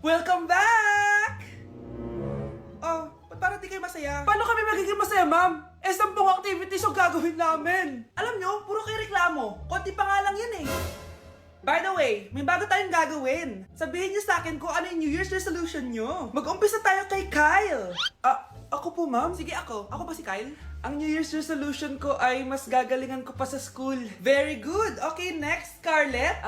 Welcome back! Oh, ba't parang di kayo masaya? Paano kami magiging masaya, ma'am? 10 activities ang gagawin namin. Alam nyo, puro kayo reklamo. Konti pa nga lang yan eh. By the way, may bago tayong gagawin. Sabihin niyo sa akin kung ano yung New Year's resolution nyo. Mag-umpisa tayo kay Kyle. Ako po, ma'am? Sige, ako. Ako ba si Kyle? Ang New Year's resolution ko ay mas gagalingan ko pa sa school. Very good! Okay, next, Scarlett.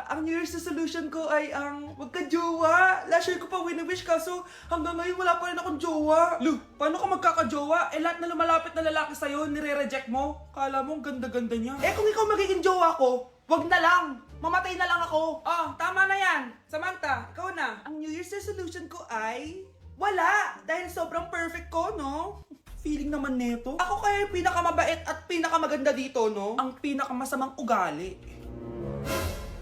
Ang New Year's resolution ko ay ang magka-jowa. Last year ko pa wini-wish kaso hanggang ngayon wala pa rin akong jowa. Lu, paano ka magkaka-jowa? Lahat na lumalapit na lalaki sa'yo, nire-reject mo. Kala mo ang ganda-ganda niya. Kung ikaw magiging jowa ko, wag na lang. Mamatay na lang ako. Tama na yan. Samantha, ikaw na. Ang New Year's resolution ko ay wala. Dahil sobrang perfect ko, no? Feeling naman neto. Ako kaya yung pinakamabait at pinakamaganda dito, no? Ang pinakamasamang ugali.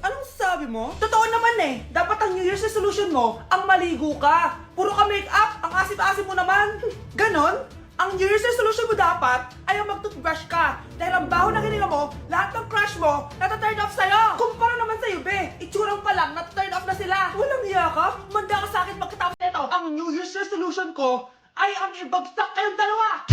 Anong sabi mo? Totoo naman eh. Dapat ang New Year's resolution mo, ang maligo ka. Puro ka make-up, ang asim-asim mo naman. Ganon? Ang New Year's resolution mo dapat ay ang mag-toothbrush ka. Dahil ang baho ng hininga mo, lahat ng crush mo, nata-turn off sa'yo. Kumpara naman sa'yo, be. Itsurang pa lang, nata-turn off na sila. Walang iya ka? Manda ka sa akin pagkatapos nito. Ang New Year's resolution ko ay ang ibagsak kayong dalawa.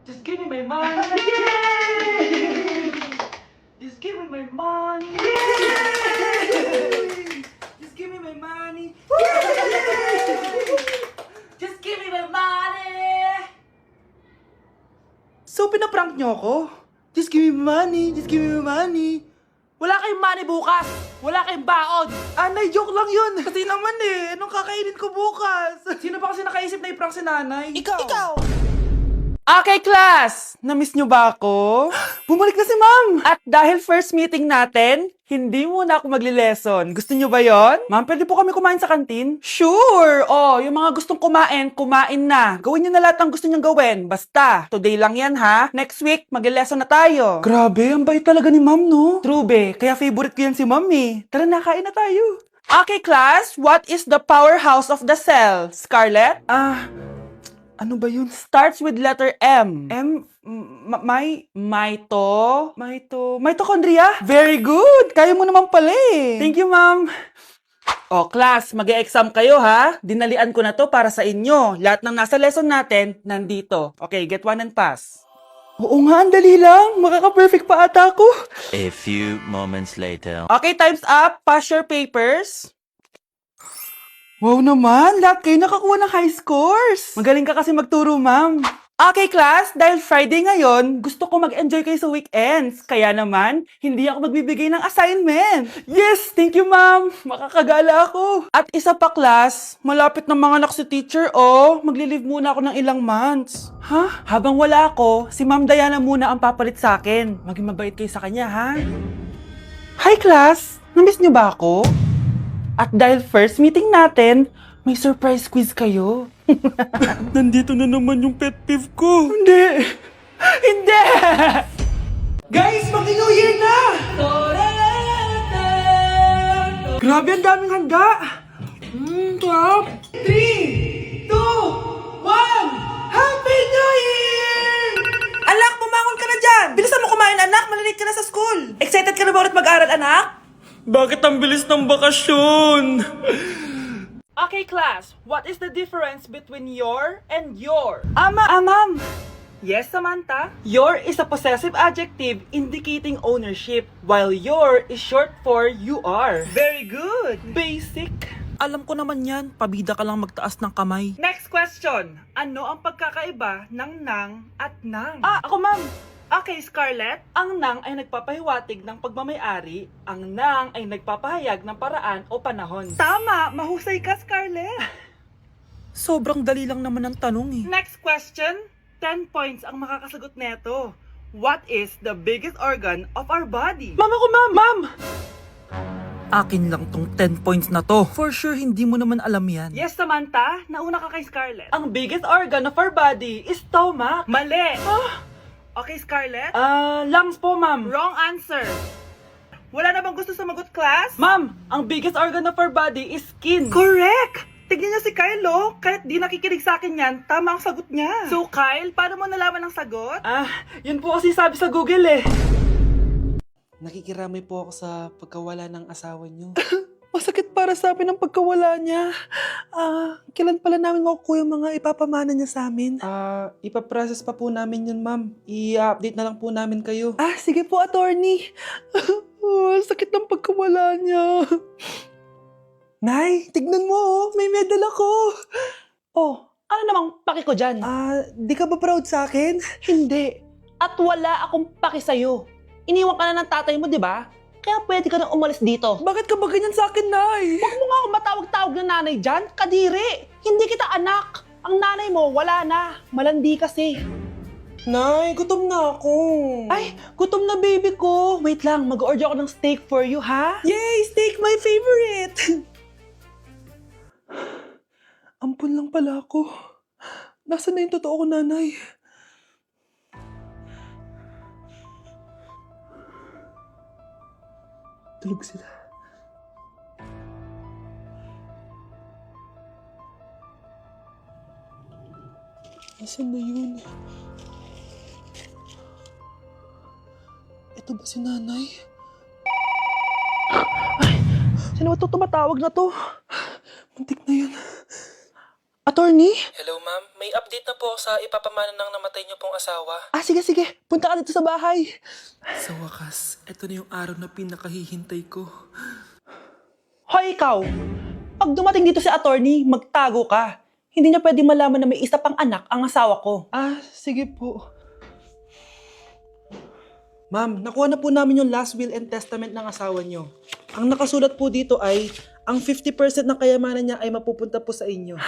Just give me my money. Just give me my money. Just give me my money. Just give me my money. So, pinaprank nyo ako? Just give me money. Just give me money. Wala kayong money bukas. Wala kayong baon. Nay, joke lang yun. Kasi naman eh, anong kakainin ko bukas? Sino ba kasi nakaisip na i-prank si nanay? Ikaw! Okay, class! Na-miss nyo ba ako? Bumalik na si ma'am! At dahil first meeting natin, hindi muna ako magli-lesson. Gusto nyo ba yon? Ma'am, pwede po kami kumain sa kantin? Sure! Yung mga gustong kumain, kumain na. Gawin nyo na lahat ng gusto nyong gawin. Basta, today lang yan ha. Next week, magli-lesson na tayo. Grabe, ang bait talaga ni ma'am, no? True, be. Kaya favorite ko yan si ma'am eh. Tara na, kain na tayo. Okay, class. What is the powerhouse of the cell? Scarlett? Ano ba yun? Starts with letter M. Mitochondria? Very good! Kaya mo naman pala eh. Thank you, ma'am. Class, mag-e-exam kayo ha. Dinalian ko na to para sa inyo. Lahat ng nasa lesson natin, nandito. Okay, get one and pass. Oo nga, ang dali lang. Makaka-perfect pa ata ako. A few moments later. Okay, time's up. Pass your papers. Wow naman, lahat kayo nakakuha ng high scores. Magaling ka kasi magturo, ma'am. Okay, class, dahil Friday ngayon, gusto ko mag-enjoy kayo sa weekends. Kaya naman, hindi ako magbibigay ng assignment. Yes, thank you, ma'am. Makakagala ako. At isa pa, class, malapit na mga anak si teacher, magli-leave muna ako ng ilang months. Ha? Habang wala ako, si Ma'am Diana muna ang papalit sa akin. Maging mabait kayo sa kanya, ha? Hi, class. Namiss niyo ba ako? At dahil first meeting natin, may surprise quiz kayo. Nandito na naman yung pet peeve ko. Hindi! Guys, mag-New Year na! Grabe, ang daming handa! Sarap! 3, 2, 1, Happy New Year! Anak, bumangon ka na dyan! Bilisan mo kumain, anak! Malilate ka na sa school! Excited ka na ba ulit mag-aral, anak? Bakit ang bilis ng bakasyon? Okay, class. What is the difference between your and your? Ma'am. Yes, Samantha? Your is a possessive adjective indicating ownership, while your is short for you are. Very good. Basic. Alam ko naman yan. Pabida ka lang magtaas ng kamay. Next question. Ano ang pagkakaiba ng nang at nang? Ako, ma'am. Okay, Scarlett, ang nang ay nagpapahiwatig ng pagmamayari, ang nang ay nagpapahayag ng paraan o panahon. Tama! Mahusay ka, Scarlett! Sobrang dali lang naman ang tanong eh. Next question, 10 points ang makakasagot neto. What is the biggest organ of our body? Ma'am! Akin lang tong 10 points na to. For sure, hindi mo naman alam yan. Yes, Samantha. Nauna ka kay Scarlett. Ang biggest organ of our body is stomach. Mali! Okay, Scarlett? Lungs po, ma'am. Wrong answer. Wala na bang gusto sumagot, class? Ma'am, ang biggest organ of our body is skin. Correct! Tignan niyo si Kyle, oh. Kahit di nakikinig sa akin yan, tama ang sagot niya. So, Kyle, paano mo nalaman ang sagot? Yun po kasi sabi sa Google eh. Nakikiramay po ako sa pagkawala ng asawa niyo. Masakit para sa amin ang pagkawala niya. Kailan pala namin makukuha yung mga ipapamana niya sa amin? Ipaprocess pa po namin yun, ma'am. I-update na lang po namin kayo. Sige po, attorney. Sakit ng pagkawala niya. Nay, tignan mo, may medal ako. Ano namang paki ko dyan? Di ka ba proud sa akin? Hindi. At wala akong paki sa'yo. Iniwan ka na ng tatay mo, di ba? Kaya pwede ka na umalis dito. Bakit ka ba ganyan sa akin, Nay? Huwag mo nga akong matawag-tawag na nanay dyan. Kadiri. Hindi kita anak. Ang nanay mo, wala na. Malandi kasi. Nay, gutom na ako. Ay, gutom na baby ko. Wait lang, mag-order ako ng steak for you, ha? Yay! Steak, my favorite! Ampun lang pala ako. Nasaan na yung totoo ko, nanay? Tulog sila. Nasaan na yun? Ito ba si nanay? Ay, sino ba ito tumatawag na to? Muntik na yun. Attorney? Hello, ma'am. May update na po sa ipapamana ng namatay niyo pong asawa. Sige. Punta ka dito sa bahay. Sa wakas, ito na yung araw na pinakahihintay ko. Hoy, ikaw! Pag dumating dito si attorney, magtago ka. Hindi niya pwede malaman na may isa pang anak ang asawa ko. Sige po. Ma'am, nakuha na po namin yung last will and testament ng asawa niyo. Ang nakasulat po dito ay, ang 50% ng kayamanan niya ay mapupunta po sa inyo.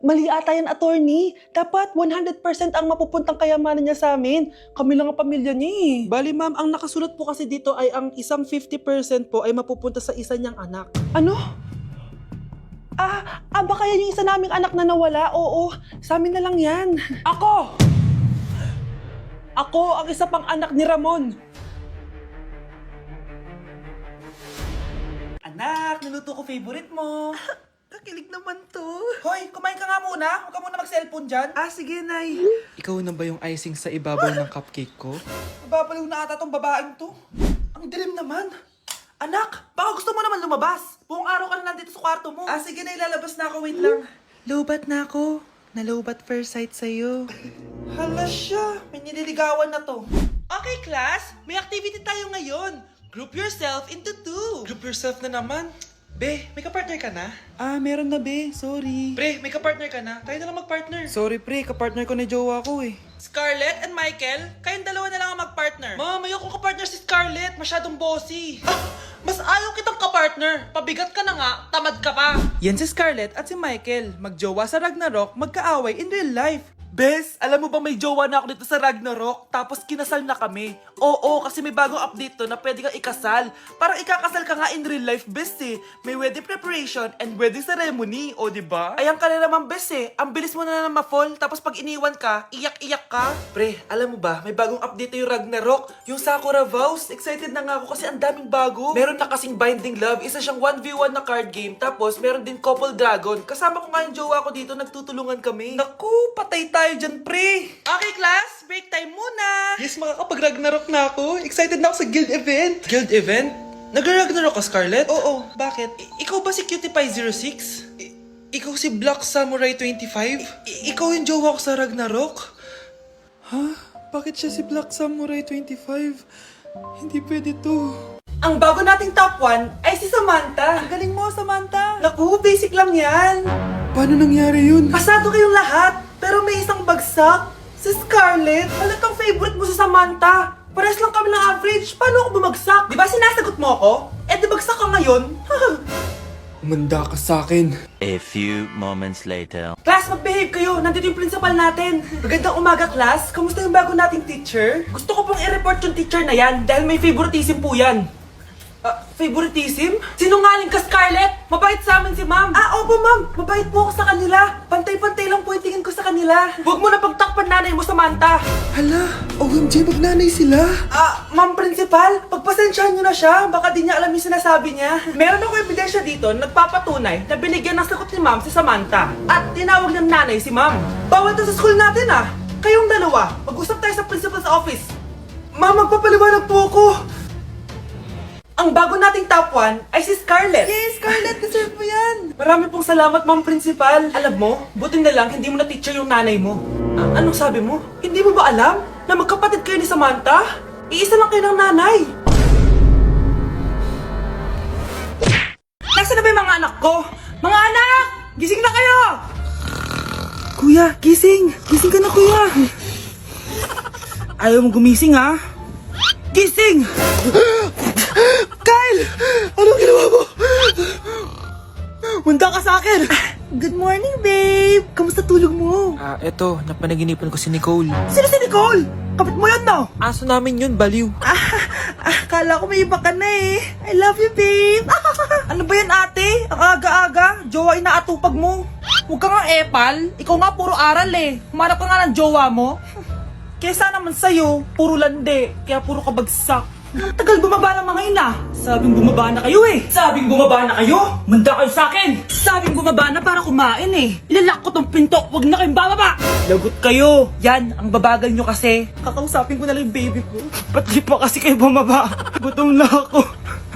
Mali ata yan, attorney. Dapat 100% ang mapupuntang kayamanan niya sa amin. Kami lang ang pamilya niya eh. Bali, ma'am, ang nakasulat po kasi dito ay ang isang 50% po ay mapupunta sa isa niyang anak. Ano? Baka yan yung isa naming anak na nawala? Oo, sa amin na lang yan. Ako ang isa pang anak ni Ramon. Anak, niluto ko favorite mo. Kakilig naman to. Hoy, kumain ka nga muna. Huwag ka muna mag-cellphone dyan. Sige, Nay. Ikaw na ba yung icing sa ibabaw ng cupcake ko? Nababaliw na ata tong babaeng to. Ang dilim naman. Anak, baka gusto mo naman lumabas. Buong araw ka na nandito sa kwarto mo. Sige na, ilalabas na ako. Wait lang. Lobat na ako. Nalobat first sight sa'yo. Hala siya, may nililigawan na to. Okay, class, may activity tayo ngayon. Group yourself into 2. Group yourself na naman. Be, may kapartner ka na? Meron na be, sorry. Pre, may kapartner ka na? Tayo na lang magpartner. Sorry pre, kapartner ko na jowa ko eh. Scarlett and Michael, kayong dalawa na lang ang mag-partner. Ma'am, ayoko ka-partner si Scarlett, masyadong bossy. Mas ayaw kitang ka-partner. Pabigat ka na nga, tamad ka pa. Yan si Scarlett at si Michael. Magjowa sa Ragnarok, magkaaway in real life. Bes, alam mo ba may jowa na ako dito sa Ragnarok? Tapos kinasal na kami. Oo, kasi may bagong update to na pwede kang ikasal. Parang ikakasal ka nga in real life, bes eh. May wedding preparation and wedding ceremony, o diba? Ayan ka na naman, bes eh. Ang bilis mo na ma-fall, tapos pag iniwan ka, iyak-iyak ka. Pre, alam mo ba, may bagong update yung Ragnarok. Yung Sakura Vows. Excited na nga ako kasi ang daming bago. Meron na kasing Binding Love. Isa siyang 1v1 na card game. Tapos meron din Couple Dragon. Kasama ko nga yung jowa ko dito, nagtutulungan kami. Naku, patay tayo dyan, pre. Okay, class, break time muna. Yes, makakapag-Ragnarok na ako. Excited na ako sa guild event. Guild event? Nag-Ragnarok ka, Scarlett? Oo, bakit? Ikaw ba si Cutie Pie 06? Ikaw si Black Samurai 25? Ikaw yung jowa ko sa Ragnarok? Ha? Bakit siya si Black Samurai 25? Hindi pwede to. Ang bago nating top 1 ay si Samantha. Ang galing mo, Samantha. Naku, basic lang yan. Paano nangyari yun? Pasado kayong lahat, pero may isang bagsak. Si Scarlett, halatang favorite mo si Samantha. Pares lang kami ng average, paano ako bumagsak? Di ba sinasagot mo ako? Di bagsak ka ngayon? Umanda ka sa akin. A few moments later. Class, mag-behave kayo. Nandito yung principal natin. Magandang umaga, class. Kamusta yung bago nating teacher? Gusto ko pong i-report yung teacher na yan dahil may favoritism po yan. Favoritism? Sinungaling ka, Scarlett! Mabait sa amin si ma'am! Opo ma'am! Mabait po ako sa kanila! Pantay-pantay lang po yung tingin ko sa kanila! Huwag mo na pagtakpan nanay mo, Samantha! Hala, OMG, magnanay sila. Ma'am Principal, pagpasensyahan niyo na siya. Baka di niya alam yung sinasabi niya. Meron ako ebidensya dito na nagpapatunay na binigyan ng sagot ni ma'am si Samantha. At tinawag ng nanay si ma'am. Bawal to sa school natin Kayong dalawa, mag-usap tayo sa principal's office. Ma'am, magpapaliwanag po ako. Ang bago nating top 1 ay si Scarlett. Yes, Scarlett, deserve mo yan. Marami pong salamat, Ma'am Principal. Alam mo, buti na lang hindi mo na-teacher yung nanay mo. Anong sabi mo? Hindi mo ba alam na magkapatid kayo ni Samantha? Iisa lang kayo ng nanay. Nasaan na ba yung mga anak ko? Mga anak! Gising na kayo! Kuya, gising! Gising ka na, kuya! Ayaw mo gumising, ha? Gising! Kyle! Anong ginawa mo? Munda ka sa akin! Good morning, babe! Kamusta tulog mo? Eto, napanaginipan ko si Nicole. Sino si Nicole? Kapit mo yun, no? Aso namin yun, baliw. Kala ko may iba ka na eh. I love you, babe! Ano ba yan, ate? Ang aga-aga. Jowa inaatupag mo. Huwag ka nga epal. Ikaw nga puro aral eh. Humarap ka nga ng jowa mo. Kesa naman sa'yo, puro lande. Kaya puro kabagsak. Ang tagal bumaba ng mga ina. Sabing bumaba na kayo eh. Sabing bumaba na kayo. Manda kayo sa akin. Sabing bumaba na para kumain eh. Ilalak ko tong pinto. Huwag na kayong bababa. Lagot kayo. Yan, ang babagal nyo kasi. Kakausapin ko na lang yung baby ko. Ba't di pa kasi kayo bumaba? Gutom na ako.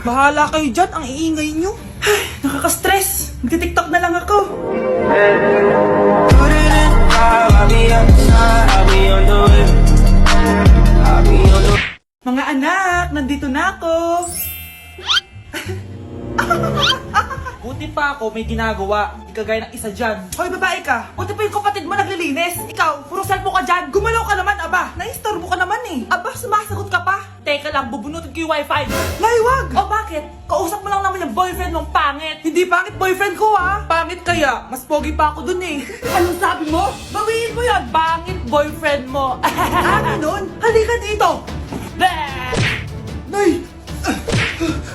Bahala kayo dyan. Ang iingay nyo. Ay, nakaka-stress. Magti-tiktok na lang ako. Mga anak, nandito na ako. Buti pa ako may ginagawa. Hindi kagaya ng isa dyan. Hoy, babae ka. Buti pa yung kapatid mo naglilinis. Ikaw, puro cellphone ka dyan. Gumalaw ka naman, aba. Naistorbo ka naman eh. Aba, sumasagot ka pa. Teka lang, bubunutin ko yung wifi. Laywag! O bakit? Kausap mo lang naman yung boyfriend mong pangit. Hindi pangit boyfriend ko Pangit kaya. Mas pogi pa ako dun eh. Anong sabi mo? Bawiin mo yan. Pangit boyfriend mo. Ganun? Halika dito. Nay!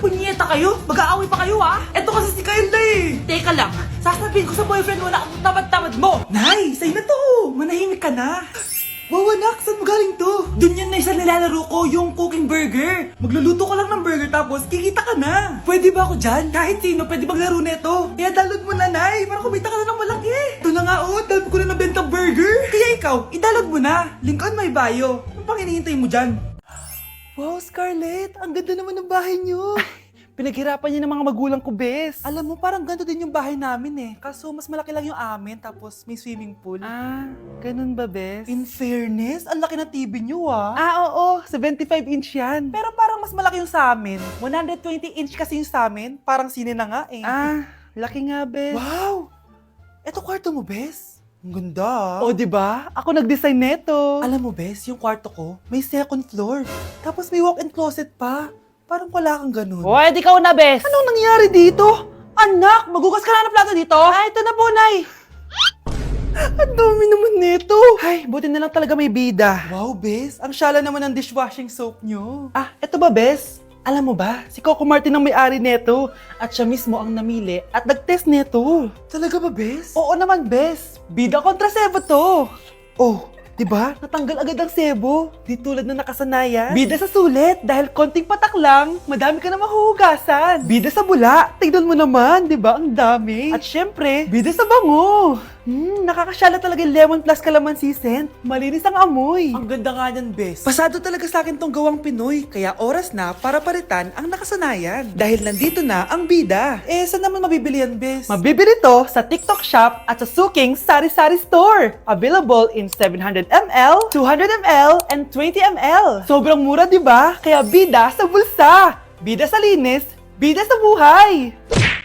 Punyeta kayo? Mag-aaway pa kayo Eto kasi si Kyle na eh. Teka lang, sasabihin ko sa boyfriend mo na ang tamad-tamad mo. Nay, sa'yo na to. Manahimik ka na. Wow, anak, saan mo galing to? Dun yun na isa nilalaro ko, yung cooking burger. Magluluto ko lang ng burger tapos kikita ka na. Pwede ba ako dyan? Kahit sino, pwede maglaro neto. Kaya download mo na, Nay, para kumita ka na ng malaki. Ito na nga dami ko na nabenta burger. Kaya ikaw, i-download mo na. Link on my bio. Ano pang hinihintay mo dyan? Wow, Scarlett! Ang ganda naman ng bahay niyo! Pinaghirapan niya ng mga magulang ko, bes. Alam mo, parang ganito din yung bahay namin eh. Kaso mas malaki lang yung amin, tapos may swimming pool. Ganun ba, bes? In fairness, ang laki na TV niyo oo, 75-inch yan. Pero parang mas malaki yung sa amin. 120-inch kasi yung sa amin, parang sine na nga eh. Laki nga, bes. Wow! Eto kwarto mo, bes? Ang ganda. O, diba? Ako nag-design neto. Alam mo, bes, yung kwarto ko, may second floor. Tapos may walk-in closet pa. Parang wala kang ganun. O, edi ikaw na, bes. Anong nangyari dito? Anak, magugas ka na ng plato dito? Ito na po, Nay. Ang dami naman nito. Ay, buti na lang talaga may bida. Wow, bes. Ang syala naman ng dishwashing soap nyo. Eto ba, bes? Alam mo ba, si Coco Martin ang may-ari neto at siya mismo ang namili at nag-test neto. Talaga ba, bes? Oo naman, bes. Bida kontra sebo to. Oh, diba? Natanggal agad ang sebo. Di tulad na nakasanayan. Bida sa sulit dahil konting patak lang, madami ka na mahuhugasan. Bida sa bula, tignan mo naman, diba? Ang dami. At syempre, bida sa bango. Nakakasyala talaga yung lemon plus calamansi scent. Malinis ang amoy. Ang ganda nga niyan, bes. Pasado talaga sa akin tong gawang Pinoy. Kaya oras na para palitan ang nakasanayan. Dahil nandito na ang bida. Saan naman mabibili yan, bes? Mabibili to sa TikTok Shop at sa Suking Sari Sari Store. Available in 700ml, 200ml, and 20ml. Sobrang mura, di ba? Kaya bida sa bulsa. Bida sa linis. Bida sa buhay.